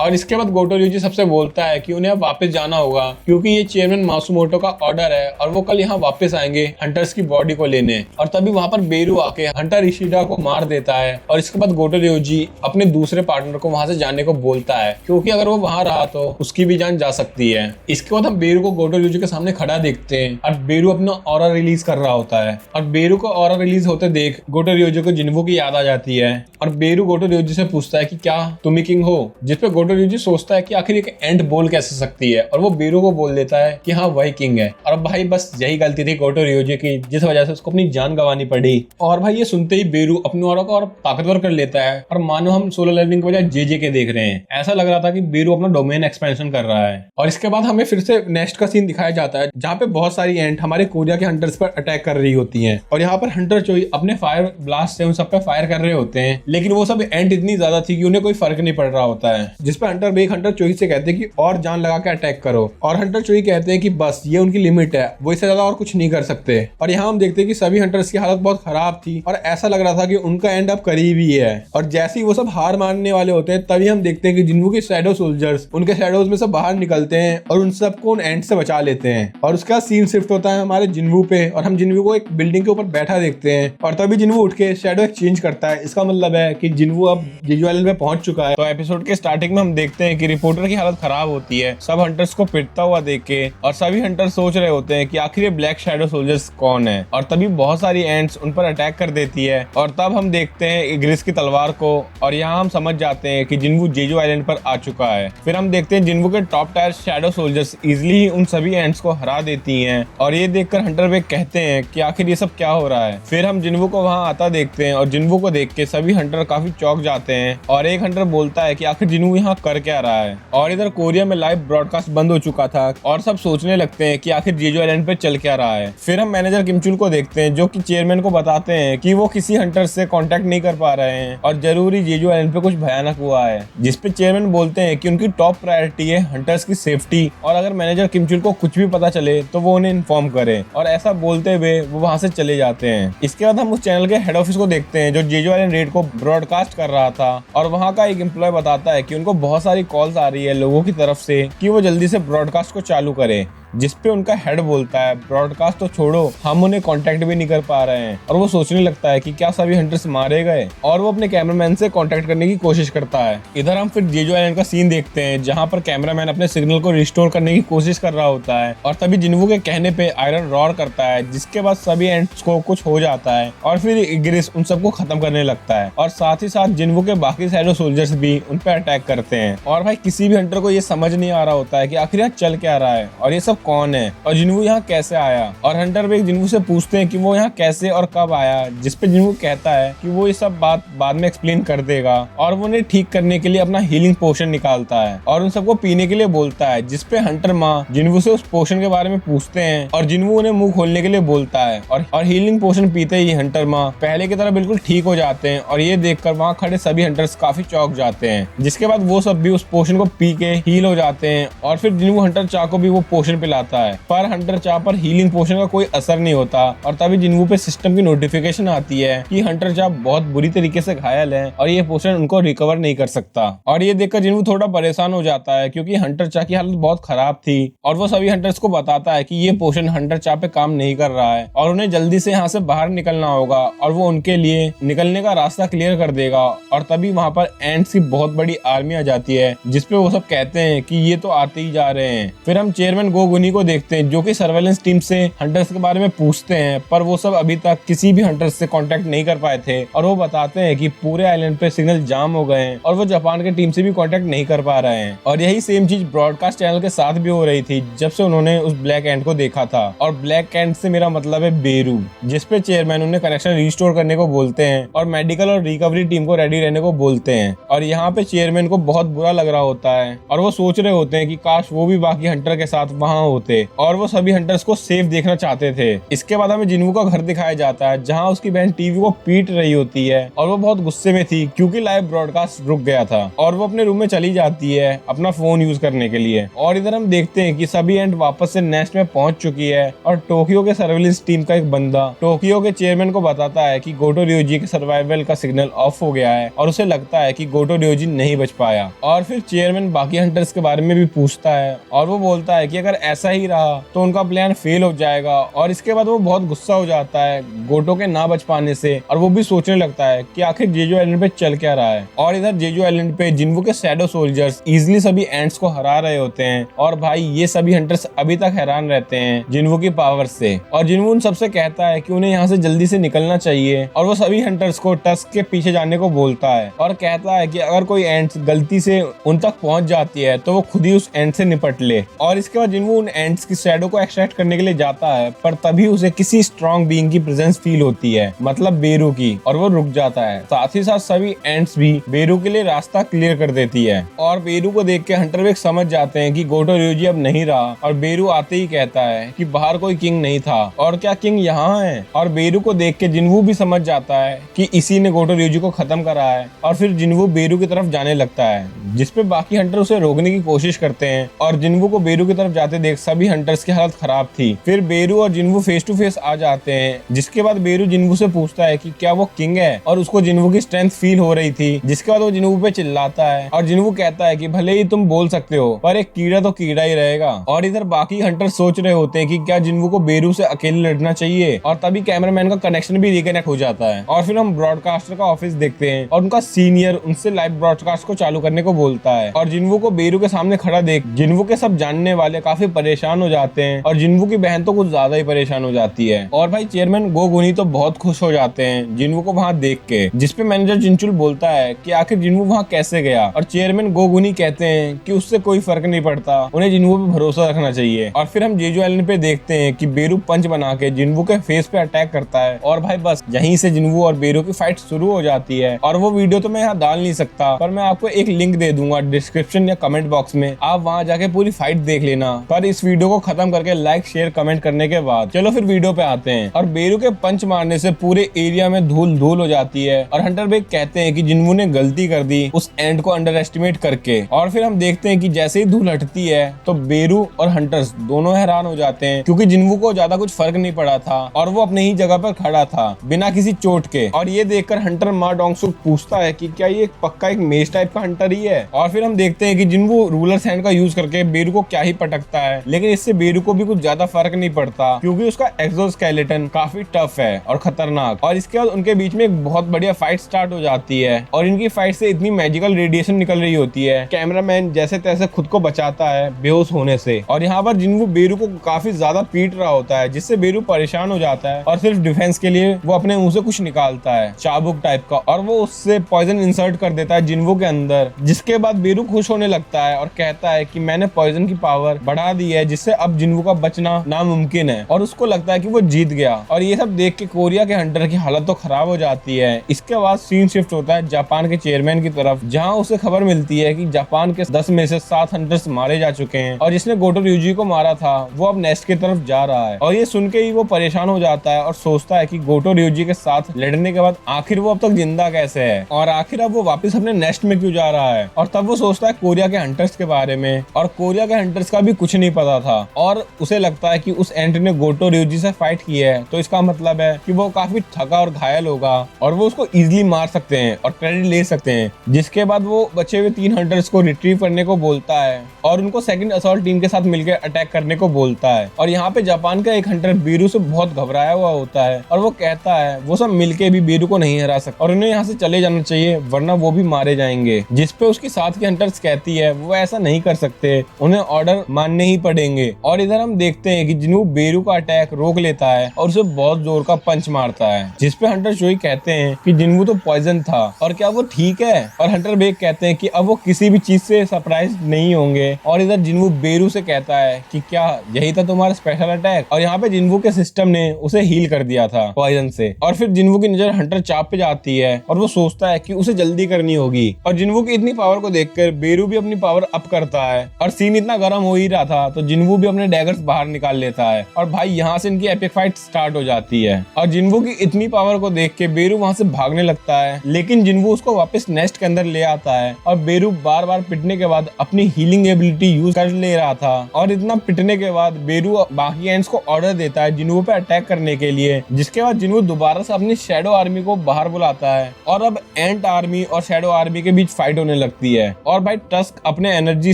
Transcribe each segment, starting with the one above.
और इसके बाद गोटो ryuji सबसे बोलता है कि उन्हें अब वापस जाना होगा क्योंकि ये चेयरमैन मासुमोटो का ऑर्डर है और वो कल यहाँ वापस आएंगे हंटर्स की बॉडी को लेने। और तभी वहाँ पर बेरू आके हंटर इशिडा को मार देता है और इसके बाद गोटो ryuji अपने दूसरे पार्टनर को वहाँ से जाने को बोलता है क्योंकि अगर वो वहाँ रहा तो उसकी भी जान जा सकती है। इसके बाद हम बेरू को गोटो ryuji के सामने खड़ा देखते हैं और बेरू अपना ऑरा रिलीज कर रहा होता है और बेरू को ऑरा रिलीज होते देख गोटो ryuji को जिन्वू की याद आ जाती है और बेरू गोटो ryuji से पूछता है कि क्या तुम ही किंग हो, जिसपे गोटो ryuji सोचता है कि आखिर एक एंट बोल कैसे सकती है और वो बेरू को बोल देता है कि हाँ वही किंग है। और भाई बस यही गलती थी गोटो ryuji की जिस वजह से उसको अपनी जान गंवानी पड़ी। और भाई ये सुनते ही बेरू अपनी ऑरा को और ताकतवर कर लेता है और मानो हम सोलो लेवलिंग के बजाय जेजे के देख रहे हैं। ऐसा लग रहा था कि बेरू अपना डोमेन एक्सपेंशन कर रहा है। और इसके बाद हमें फिर से नेक्स्ट का सीन दिखाया जाता है जहाँ पे बहुत सारी एंट हमारे कोरिया के हंटर्स पर अटैक कर रही होती हैं और यहाँ पर हंटर चोई अपने फायर ब्लास्ट से उन सब पे फायर कर रहे होते हैं, लेकिन वो सब एंट इतनी ज्यादा थी कि उन्हें कोई फर्क नहीं पड़ रहा होता है। जिसपे हंटर बेक हंटर चोई से कहते हैं कि और जान लगा के अटैक करो और हंटर चोई कहते हैं कि बस ये उनकी लिमिट है, वो इससे ज्यादा और कुछ नहीं कर सकते। और यहाँ हम देखते हैं कि सभी हंटर्स की हालत बहुत खराब थी और ऐसा लग रहा था कि उनका एंड अब करीब ही है। और जैसे ही वो सब हार मानने वाले होते हैं तभी हम देखते हैं कि जिन्वू के शैडो सोल्जर्स उनके शैडोज में से बाहर निकलते हैं और उन सबको उन एंड से बचा लेते हैं। और उसका सीन शिफ्ट होता है हमारे जिन्वू पे और हम जिन्वू को एक बिल्डिंग के ऊपर बैठा देखते हैं और तभी जिन्वू उठ के शैडो एक्सचेंज करता है। इसका मतलब है कि जिन्वू अब जेजू आइलैंड पे पहुंच चुका है। तो एपिसोड के स्टार्टिंग में हम देखते हैं कि रिपोर्टर की हालत खराब होती है सब हंटर्स को पिटता हुआ देख के और सभी हंटर सोच रहे होते हैं कि आखिर ये ब्लैक शैडो सोल्जर्स कौन है। और तभी बहुत सारी एंट्स उन पर अटैक कर देती है और तब हम देखते हैं इग्रिस की तलवार को और यहाँ हम समझ जाते हैं कि जिन्वू जेजू आइलैंड पर आ चुका है। फिर हम देखते हैं जिन्वू के top tier shadow soldiers easily ही उन सभी एंट्स को हरा देती हैं और ये देखकर हंटर बेक कहते हैं कि आखिर ये सब क्या हो रहा है। फिर हम जिन्वू को वहाँ आता देखते हैं और जिन्वू को देख के सभी हंटर काफी चौंक जाते हैं और एक हंटर बोलता है कि आखिर जिन्वू यहाँ कर क्या रहा है। और इधर कोरिया में लाइव ब्रॉडकास्ट बंद हो चुका था और सब सोचने लगते हैं कि आखिर जेजू आइलैंड पे चल क्या रहा है। फिर हम मैनेजर किमचुल को देखते हैं जो कि चेयरमैन को बताते हैं कि वो किसी हंटर से कांटेक्ट नहीं कर पा रहे हैं और जरूरी जेजू आइलैंड पे कुछ भयानक हुआ है। जिसपे चेयरमैन बोलते हैं कि उनकी टॉप प्रायोरिटी है हंटर्स की सेफ्टी और अगर मैनेजर किमचुल को कुछ भी पता चले तो वो उन्हें इन्फॉर्म करे। और ऐसा बोलते हुए वो वहां से चले जाते हैं। इसके बाद हम उस चैनल के हेड ऑफिस को देखते हैं जो जेजू आइलैंड रेड को ब्रॉडकास्ट कर रहा था और वहां का एक एम्प्लॉय बताता है कि उनको बहुत सारी कॉल्स आ रही है लोगों की तरफ से कि वो जल्दी से ब्रॉडकास्ट को चालू करे। जिसपे उनका हेड बोलता है ब्रॉडकास्ट तो छोड़ो हम उन्हें कांटेक्ट भी नहीं कर पा रहे हैं। और वो सोचने लगता है कि क्या सभी हंटर्स मारे गए और वो अपने कैमरामैन से कांटेक्ट करने की कोशिश करता है। इधर हम फिर जेजू आइलैंड का सीन देखते हैं जहां पर कैमरामैन अपने सिग्नल को रिस्टोर करने की कोशिश कर रहा होता है और तभी जिन्वू के कहने पे आयरन रॉर करता है जिसके बाद सभी एंट्स को कुछ हो जाता है और फिर इग्रिस उन सबको खत्म करने लगता है और साथ ही साथ जिन्वू के बाकी शैडो सोल्जर्स भी उन पे अटैक करते हैं। और भाई किसी भी हंटर को ये समझ नहीं आ रहा होता है कि आखिर यहाँ चल क्या रहा है और ये सब कौन है और जिन्वू यहाँ कैसे आया। और हंटर बेक जिन्वू से पूछते हैं कि वो यहाँ कैसे और कब आया, जिसपे जिन्वू कहता है कि वो ये सब बात बाद में एक्सप्लेन कर देगा और वो उन्हें ठीक करने के लिए अपना हीलिंग पोशन निकालता है और उन सबको पीने के लिए बोलता है। जिसपे हंटर माँ जिन्वू से उस पोशन के बारे में पूछते हैं और जिन्वू उन्हें मुंह खोलने के लिए बोलता है और हीलिंग पोशन पीते ही हंटर माँ पहले की तरह बिल्कुल ठीक हो जाते हैं और ये देखकर वहाँ खड़े सभी हंटर्स काफी चौंक जाते हैं। जिसके बाद वो सब भी उस पोशन को पी के हील हो जाते हैं और फिर जिन्वू हंटर चा को भी वो पोशन पिलाता है पर हंटर चा पर हीलिंग पोशन का कोई असर नहीं होता और तभी जिन्वू पे सिस्टम की नोटिफिकेशन आती है कि हंटर चा बहुत बुरी तरीके से घायल है और ये पोशन उनको रिकवर नहीं कर सकता। और ये देखकर जिन्वू थोड़ा परेशान हो जाता है क्योंकि हंटर चा की हालत बहुत खराब थी और वो सभी हंटर्स को बताता है कि ये पोशन हंटर चा पे काम नहीं कर रहा है और उन्हें जल्दी से यहाँ से बाहर निकलना होगा और वो उनके लिए निकलने का रास्ता क्लियर कर देगा। और तभी वहाँ पर एंट्स की बहुत बड़ी आर्मी आ जाती है जिसपे वो सब कहते हैं कि ये तो आते ही जा रहे हैं। फिर हम चेयरमैन गो गुनी को देखते हैं जो कि सर्वेलेंस टीम से हंटर्स के बारे में पूछते हैं पर वो सब अभी तक किसी भी हंटर्स से कांटेक्ट नहीं कर पाए थे और वो बताते हैं कि पूरे आइलैंड पे सिग्नल जाम हो गए हैं और वो जापान के टीम से भी कांटेक्ट नहीं कर पा रहे हैं। और यही सेम चीज ब्रॉडकास्ट चैनल के साथ भी हो रही थी जब से उन्होंने उस ब्लैक एंट को देखा था। और ब्लैक एंट से मेरा मतलब है बेरू, जिसपे चेयरमैन उन्हें कनेक्शन रिस्टोर करने को बोलते हैं और मेडिकल और रिकवरी टीम को रेडी रहने को बोलते हैं। और यहाँ पे चेयरमैन को बहुत बुरा लग रहा होता है और वो सोच रहे होते हैं कि काश वो भी बाकी हंटर के साथ वहाँ होते और वो सभी हंटर्स को सेफ देखना चाहते थे। इसके बाद हमें जिन्वू का घर दिखाया जाता है जहाँ उसकी बहन टीवी को पीट रही होती है और वो बहुत गुस्से में थी क्योंकि लाइव ब्रॉडकास्ट रुक गया था और वो अपने रूम में चली जाती है अपना फोन यूज करने के लिए। और इधर हम देखते हैं कि सभी एंट वापस से नेस्ट में पहुंच चुकी है और टोक्यो के सर्विलेंस टीम का एक बंदा टोक्यो के चेयरमैन को बताता है कि गोटो रियोजी के सर्वाइवल का सिग्नल ऑफ हो गया है और उसे लगता है कि गोटो रियोजी नहीं बच पाया। और फिर चेयरमैन बाकी हंटर्स के बारे में भी पूछता है और वो बोलता है कि अगर ऐसा ही रहा तो उनका प्लान फेल हो जाएगा। और इसके बाद वो बहुत गुस्सा हो जाता है गोटो के ना बच पाने से और वो भी सोचने लगता है कि आखिर जेजू आइलैंड पे चल क्या रहा है। और इधर जेजू आइलैंड पे जिन्वू के शैडो सोल्जर्स इजिली सभी एंट्स को हरा रहे होते हैं और भाई ये सभी हंटर्स अभी तक हैरान रहते हैं जिन्वू की पावर से। और जिन्वू उन सबसे कहता है कि उन्हें यहाँ से जल्दी से निकलना चाहिए और वो सभी हंटर्स को टस्क के पीछे जाने को बोलता है और कहता है कि अगर कोई एंट्स गलती से उन तक पहुंच जाती है तो वो खुद ही उस एंट से निपट ले। और इसके बाद जिन्वू उन एंट्स की शैडो को एक्सट्रैक्ट करने के लिए जाता है पर तभी उसे किसी स्ट्रॉन्ग बीइंग की प्रेजेंस फील होती है, मतलब बेरू की, और वो रुक जाता है। साथ ही साथ सभी एंट्स भी बेरू के लिए रास्ता क्लियर कर देती है और बेरू को देख के हंटर वेग समझ जाते हैं कि गोटो रियोजी अब नहीं रहा। और बेरू आते ही कहता है कि बाहर कोई किंग नहीं था और क्या किंग यहाँ है। और बेरू को देख के जिन्वू भी समझ जाता है कि इसी ने गोटो रियोजी को खत्म करा है और फिर जिन्वू बेरू की तरफ जाने लगता है जिसपे बाकी हंटर उसे रोकने की कोशिश करते हैं। और जिन्वू को बेरू की तरफ जाते देख सभी हंटर्स की हालत खराब थी। फिर बेरू और जिन्वू फेस टू फेस आ जाते हैं जिसके बाद बेरू जिन्वू से पूछता है कि क्या वो किंग है और उसको जिन्वू की स्ट्रेंथ फील हो रही थी। जिसके बाद वो जिन्वू पे चिल्लाता है और जिन्वू कहता है कि भले ही तुम बोल सकते हो पर एक कीड़ा तो कीड़ा ही रहेगा। और इधर बाकी हंटर सोच रहे होते हैं कि क्या जिन्वू को बेरू से अकेले लड़ना चाहिए और तभी कैमरामैन का कनेक्शन भी रिकनेक्ट हो जाता है। और फिर हम ब्रॉडकास्टर का ऑफिस देखते हैं और उनका सीनियर उनसे लाइव ब्रॉडकास्ट को चालू करने को बोलता है। और जिन्वू को बेरू के सामने खड़ा देख जिन्वू के सब जानने वाले काफी परेशान हो जाते हैं और जिन्वू की बहन तो कुछ ज्यादा ही परेशान हो जाती है। और भाई चेयरमैन गो गुनी तो बहुत खुश हो जाते हैं जिन्वू को वहाँ देख के, जिसपे मैनेजर जिनचुल बोलता है कि आखिर जिन्वू वहाँ कैसे गया। और चेयरमैन गो गुनी कहते हैं कि उससे कोई फर्क नहीं पड़ता, उन्हें जिन्वू पे भरोसा रखना चाहिए। और फिर हम जेजू आइलैंड पे देखते हैं कि बेरू पंच बना के जिन्वू के फेस पे अटैक करता है और भाई बस यहीं से जिन्वू और बेरू की फाइट शुरू हो जाती है। और वो वीडियो तो मैं यहाँ डाल नहीं सकता पर मैं आपको एक लिंक दे दूंगा डिस्क्रिप्शन या कमेंट बॉक्स में, आप वहाँ जाके पूरी फाइट देख लेना। पर इस वीडियो को खत्म करके लाइक शेयर कमेंट करने के बाद चलो फिर वीडियो पे आते हैं। और बेरू के पंच मारने से पूरे एरिया में धूल धूल हो जाती है और हंटर बेग कहते हैं कि जिन्वू ने गलती कर दी उस एंड को अंडर एस्टिमेट करके। और फिर हम देखते हैं कि जैसे ही धूल हटती है तो बेरू और हंटर्स दोनों हैरान हो जाते हैं क्योंकि जिन्वू को ज्यादा कुछ फर्क नहीं पड़ा था और वो अपने ही जगह पर खड़ा था बिना किसी चोट के। और ये देखकर हंटर मा डोंगसुक पूछता है कि क्या ये पक्का एक मेज टाइप का हंटर ही है। और फिर हम देखते हैं कि जिन्वू रूलर हैंड का यूज करके बेरू को क्या ही पटकता है लेकिन इससे बेरू को भी कुछ ज्यादा फर्क नहीं पड़ता क्योंकि उसका एक्सोस्केलेटन काफी टफ है और खतरनाक। और इसके बाद उनके बीच में एक बहुत बढ़िया फाइट स्टार्ट हो जाती है और इनकी फाइट से इतनी मैजिकल रेडिएशन निकल रही होती है कैमरामैन जैसे तैसे खुद को बचाता है बेहोश होने से। और यहाँ पर जिन्वू बेरू को काफी ज्यादा पीट रहा होता है जिससे बेरू परेशान हो जाता है और सिर्फ डिफेंस के लिए वो अपने मुंह से कुछ निकालता है चाबुक टाइप का और वो उससे पॉइजन इंसर्ट कर देता है जिन्वू के अंदर। जिसके बाद बेरू खुश होने लगता है और कहता है कि मैंने पॉइजन की पावर बढ़ा दी है जिससे अब जिन्वू का बचना नामुमकिन है और उसको लगता है कि वो जीत गया। और ये सब देख के कोरिया के हंटर की हालत तो खराब हो जाती है। इसके बाद सीन शिफ्ट होता है जापान के चेयरमैन की तरफ जहाँ उसे खबर मिलती है कि जापान के 10 में से 7 हंटर्स मारे जा चुके हैं और जिसने गोटो रियोजी को मारा था वो अब नेस्ट की तरफ जा रहा है। और ये सुन के ही वो परेशान हो जाता है और सोचता है कि गोटो रियोजी के साथ लड़ने के बाद आखिर वो अब तक जिंदा कैसे है और आखिर अब वो वापस अपने नेस्ट में क्यों जा रहा है। और तब वो सोचता है कोरिया के हंटर्स के बारे में और कोरिया के हंटर्स का भी कुछ नहीं पता था और उसे लगता है कि उस एंट ने गोटो रियोजी से फाइट की है तो इसका मतलब है कि वो काफी थका और घायल होगा और वो उसको इजीली मार सकते हैं और क्रेडिट ले सकते हैं। जिसके बाद वो बचे हुए 3 हंटर्स को रिट्रीव करने को बोलता है और उनको सेकंड असॉल्ट टीम के साथ मिलकर अटैक करने को बोलता है। और यहाँ पे जापान का एक हंटर बेरू से बहुत घबराया हुआ होता है और वो कहता है वो सब मिलके भी बेरू को नहीं हरा सकते और उन्हें यहाँ से चले जाना चाहिए वरना वो भी मारे जाएंगे। जिसपे उसकी साथ की हंटर्स कहती है वो ऐसा नहीं कर सकते, उन्हें ऑर्डर मानने ही पड़ेंगे। और इधर हम देखते हैं कि जिन्वू बेरू का अटैक रोक लेता है और उसे बहुत जोर का पंच मारता है जिसपे हंटर जोई कहते हैं कि जिन्वू तो पॉइजन था और क्या वो ठीक है। और हंटर बेग कहते हैं कि अब वो किसी भी चीज से सरप्राइज नहीं होंगे और इधर जिन्वू बेरू से कहता है कि क्या यही था तुम्हारा स्पेशल अटैक। और यहाँ पे जिन्वू के सिस्टम ने उसे हील कर दिया था पॉइजन से। और फिर जिन्वू की नजर हंटर चाप पे जाती है और वो सोचता है कि उसे जल्दी करनी होगी। और जिन्वू की इतनी पावर को देखकर बेरू भी अपनी पावर अप करता है। और सीन इतना गर्म हो ही रहा था तो जिन्वू भी अपने डैगर्स बाहर निकाल लेता है और भाई यहाँ से इनकी एपिक फाइट स्टार्ट हो जाती है। और जिन्वू की इतनी पावर को देख के बेरू वहाँ से भागने लगता है, लेकिन जिन्वू उसको वापस नेस्ट के अंदर ले आता है। और बेरू बार बार पिटने के बाद अपनी हीलिंग एबिलिटी यूज कर ले रहा था। और इतना पिटने के बाद बेरू बाकी एंड्स को ऑर्डर देता है जिन्वू पे अटैक करने के लिए, जिसके बाद जिन्वू दोबारा से अपनी शैडो आर्मी को बाहर बुलाता है। और अब एंट आर्मी और शैडो आर्मी के बीच फाइट होने लगती है। और भाई टस्क अपने एनर्जी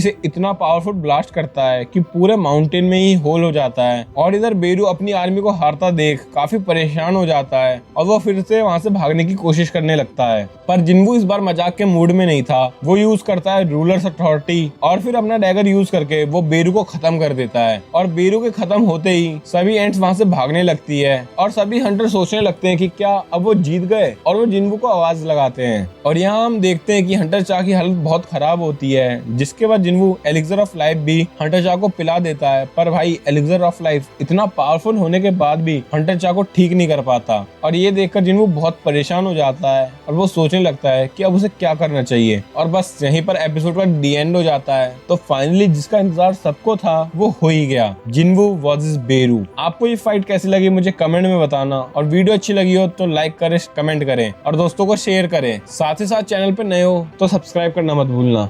से इतना पावरफुल ब्लास्ट करता है कि पूरे माउंटेन में ही होल हो जाता है। और इधर बेरू अपनी आर्मी को हारता देख काफी परेशान हो जाता है और वो फिर से वहां से भागने की कोशिश करने लगता है। पर जिन्वू इस बार मजाक के मूड में नहीं था, वो यूज करता है रूलर्स अथॉरिटी और फिर अपना डैगर यूज करके वो बेरू को खत्म कर देता है। और बेरू के खत्म होते ही सभी एंट्स वहां से भागने लगती है और सभी हंटर सोचने लगते हैं कि क्या अब वो जीत गए, और वो जिन्वू को आवाज लगाते हैं। और यहाँ हम देखते हैं कि हंटर चा की हालत बहुत खराब होती है, जिसके बाद जिन्वू एलिक्सर ऑफ लाइफ भी हंटर चा को पिला देता है। पर भाई एलिक्सर ऑफ लाइफ इतना पावरफुल होने के बाद भी हंटर चा को ठीक नहीं कर पाता। और ये देखकर जिन्वू बहुत परेशान हो जाता है और वो सोचने लगता है कि अब उसे क्या करना चाहिए। और बस यहीं पर एपिसोड का डी एंड हो जाता है। तो फाइनली जिसका इंतजार सबको था वो हो ही गया, जिन्वू वर्सेस बेरू। आपको ये फाइट कैसी लगी मुझे कमेंट में बताना, और वीडियो अच्छी लगी हो तो लाइक करें, कमेंट करें और दोस्तों को शेयर करें। साथ ही साथ चैनल पे नए हो तो सब्सक्राइब करना मत भूलना।